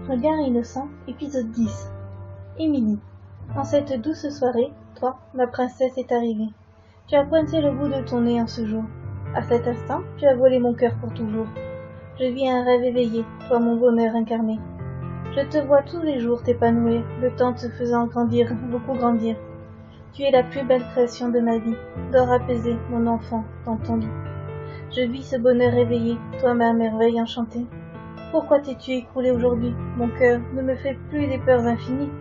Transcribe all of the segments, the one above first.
Regard innocent, épisode 10. Émilie. En cette douce soirée, toi, ma princesse, est arrivée. Tu as pointé le bout de ton nez en ce jour. À cet instant, tu as volé mon cœur pour toujours. Je vis un rêve éveillé, toi mon bonheur incarné. Je te vois tous les jours t'épanouir, le temps te faisant grandir, beaucoup grandir. Tu es la plus belle création de ma vie. Dors apaisé, mon enfant, dans ton lit. Je vis ce bonheur éveillé, toi ma merveille enchantée. Pourquoi t'es-tu écroulé aujourd'hui? Mon cœur ne me fait plus des peurs infinies.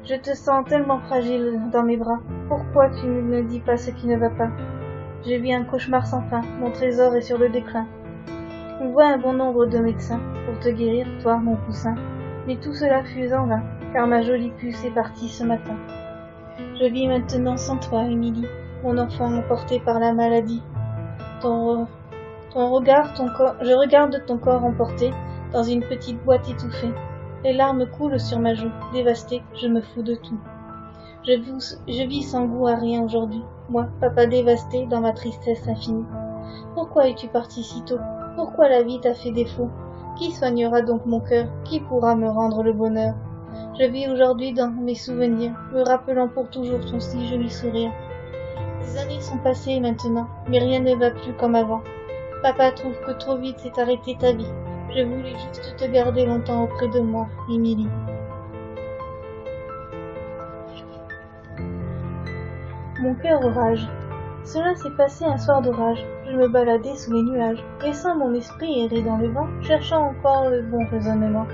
Je te sens tellement fragile dans mes bras. Pourquoi tu ne me dis pas ce qui ne va pas? Je vis un cauchemar sans fin, mon trésor est sur le déclin. On voit un bon nombre de médecins pour te guérir, toi mon poussin. Mais tout cela fut en vain, car ma jolie puce est partie ce matin. Je vis maintenant sans toi, Émilie, mon enfant emporté par la maladie. Je regarde ton corps emporté dans une petite boîte étouffée. Les larmes coulent sur ma joue, dévastée, je me fous de tout. Je vis sans goût à rien aujourd'hui, moi, papa dévasté dans ma tristesse infinie. Pourquoi es-tu parti si tôt? Pourquoi la vie t'a fait défaut? Qui soignera donc mon cœur? Qui pourra me rendre le bonheur? Je vis aujourd'hui dans mes souvenirs, me rappelant pour toujours ton si joli sourire. Les années sont passées maintenant, mais rien ne va plus comme avant. Papa trouve que trop vite s'est arrêtée ta vie. Je voulais juste te garder longtemps auprès de moi, Émilie. Mon cœur orage. Cela s'est passé un soir d'orage. Je me baladais sous les nuages, laissant mon esprit errer dans le vent, cherchant encore le bon raisonnement.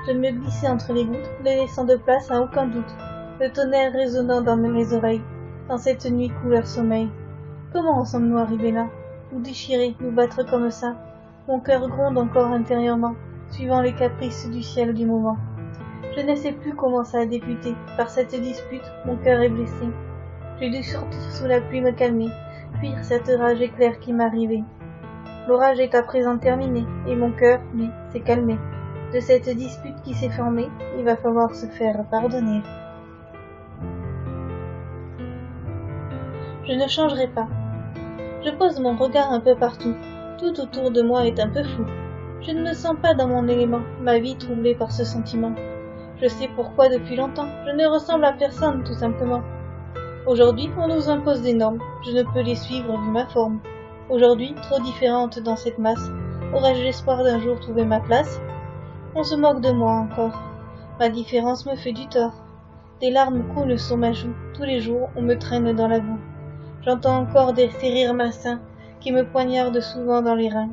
Je me glissais entre les gouttes, ne laissant de place à aucun doute. Le tonnerre résonnant dans mes oreilles, dans cette nuit couleur sommeil. Comment en sommes-nous arrivés là? Nous déchirer, nous battre comme ça. Mon cœur gronde encore intérieurement, suivant les caprices du ciel du moment. Je ne sais plus comment ça a débuté. Par cette dispute, mon cœur est blessé. J'ai dû sortir sous la pluie me calmer, fuir cette rage éclair qui m'arrivait. L'orage est à présent terminé, et mon cœur, lui, s'est calmé. De cette dispute qui s'est formée, il va falloir se faire pardonner. Je ne changerai pas. Je pose mon regard un peu partout. Tout autour de moi est un peu flou. Je ne me sens pas dans mon élément, ma vie troublée par ce sentiment. Je sais pourquoi depuis longtemps, je ne ressemble à personne tout simplement. Aujourd'hui, on nous impose des normes, je ne peux les suivre vu ma forme. Aujourd'hui, trop différente dans cette masse, aurais-je l'espoir d'un jour trouver ma place? On se moque de moi encore. Ma différence me fait du tort. Des larmes coulent sur ma joue, tous les jours on me traîne dans la boue. J'entends encore ces rires malsains qui me poignardent souvent dans les reins.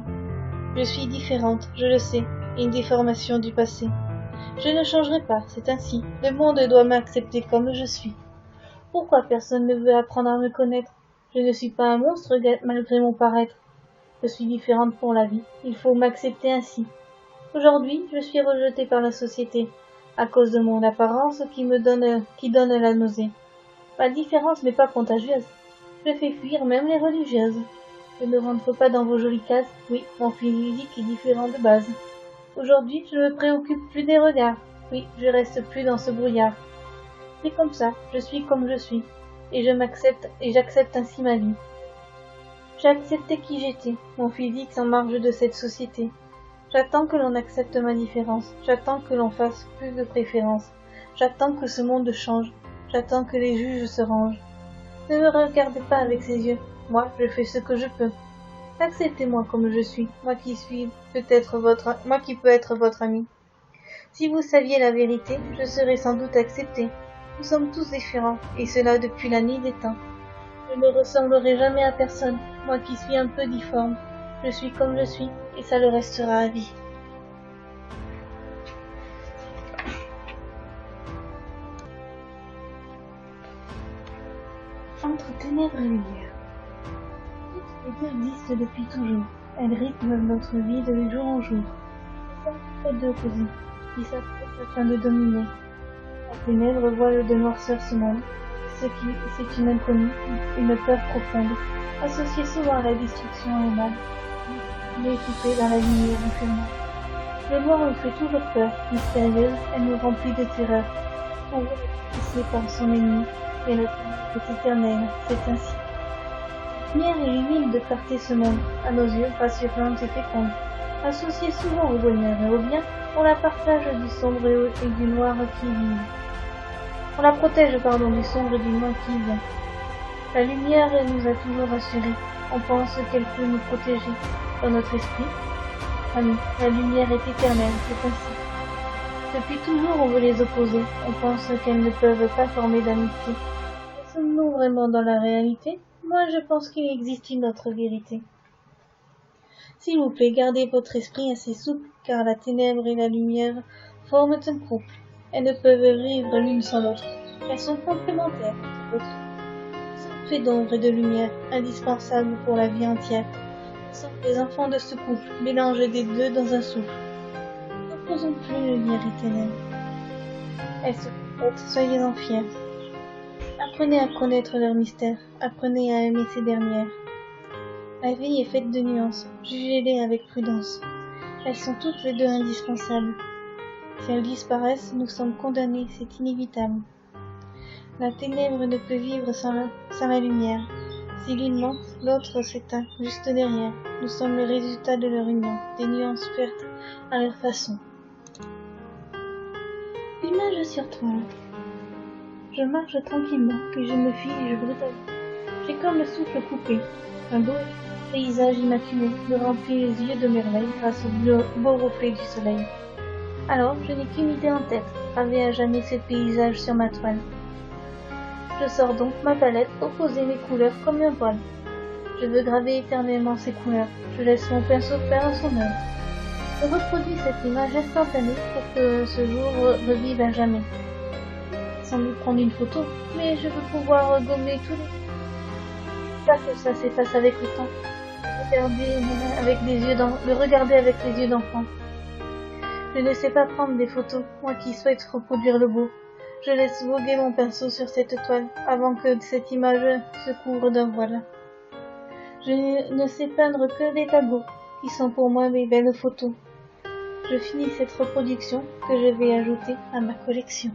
Je suis différente, je le sais, une déformation du passé. Je ne changerai pas, c'est ainsi. Le monde doit m'accepter comme je suis. Pourquoi personne ne veut apprendre à me connaître? Je ne suis pas un monstre malgré mon paraître. Je suis différente pour la vie, il faut m'accepter ainsi. Aujourd'hui, je suis rejetée par la société, à cause de mon apparence qui donne la nausée. Ma différence n'est pas contagieuse. Je fais fuir même les religieuses. Je ne rentre pas dans vos jolies cases, oui, mon physique est différent de base. Aujourd'hui, je ne me préoccupe plus des regards, oui, je reste plus dans ce brouillard. C'est comme ça, je suis comme je suis, et j'accepte ainsi ma vie. J'ai accepté qui j'étais, mon physique en marge de cette société. J'attends que l'on accepte ma différence, j'attends que l'on fasse plus de préférences, j'attends que ce monde change, j'attends que les juges se rangent. Ne me regardez pas avec ces yeux, moi je fais ce que je peux. Acceptez-moi comme je suis, moi qui peux être votre ami. Si vous saviez la vérité, je serais sans doute accepté. Nous sommes tous différents, et cela depuis la nuit des temps. Je ne ressemblerai jamais à personne, moi qui suis un peu difforme. Je suis comme je suis, et ça le restera à vie. Entre ténèbres et lumière. Toutes les deux existent depuis toujours. Elles rythment notre vie de jour en jour. Ce sont deux opposés qui s'affrontent afin de dominer. La ténèbre voile de noirceur ce monde. C'est une inconnue, une peur profonde, associée souvent à la destruction et au mal, mais étouffée dans la lumière infernale. Le noir nous fait toujours peur, mystérieuse, elle nous remplit de terreur. On veut être poussé par son ennemi, et le ténèbre est éternel, c'est ainsi. La lumière illumine de clarté ce monde, à nos yeux rassurante et féconde. Associée souvent au bonheur et au bien, on la partage du sombre et du noir qui vient. On la protège, du sombre et du noir qui vient. La lumière nous a toujours rassurés. On pense qu'elle peut nous protéger. Dans notre esprit, ami, la lumière est éternelle, c'est ainsi. Depuis toujours, on veut les opposer. On pense qu'elles ne peuvent pas former d'amitié. Mais sommes-nous vraiment dans la réalité? Moi, je pense qu'il existe une autre vérité. S'il vous plaît, gardez votre esprit assez souple, car la ténèbre et la lumière forment un couple. Elles ne peuvent vivre l'une sans l'autre. Elles sont complémentaires l'autre. Fait d'ombre et de lumière, indispensables pour la vie entière. Nous sommes les enfants de ce couple, mélange des deux dans un souffle. N'opposons plus lumière et ténèbres. Elles se complètent, soyez-en fiers. Apprenez à connaître leur mystère, apprenez à aimer ces dernières. La vie est faite de nuances, jugez-les avec prudence. Elles sont toutes les deux indispensables. Si elles disparaissent, nous sommes condamnés, c'est inévitable. La ténèbre ne peut vivre sans la lumière. Si l'une manque, l'autre s'éteint juste derrière. Nous sommes le résultat de leur union, des nuances pertes à leur façon. Image sur toile. Je marche tranquillement, puis je me fige brutalement. J'ai comme le souffle coupé. Un beau paysage immaculé me remplit les yeux de merveille grâce au beau reflet du soleil. Alors, je n'ai qu'une idée en tête, graver à jamais ce paysage sur ma toile. Je sors donc ma palette pour poser mes couleurs comme un voile. Je veux graver éternellement ces couleurs. Je laisse mon pinceau faire son œuvre. Je reproduis cette image instantanée pour que ce jour revive à jamais. Sans lui prendre une photo, mais je veux pouvoir gommer tous les... Pas que ça s'efface avec le temps. Le regarder avec les yeux d'enfant. Je ne sais pas prendre des photos, moi qui souhaite reproduire le beau. Je laisse voguer mon pinceau sur cette toile, avant que cette image se couvre d'un voile. Je ne sais peindre que les tableaux, qui sont pour moi mes belles photos. Je finis cette reproduction que je vais ajouter à ma collection.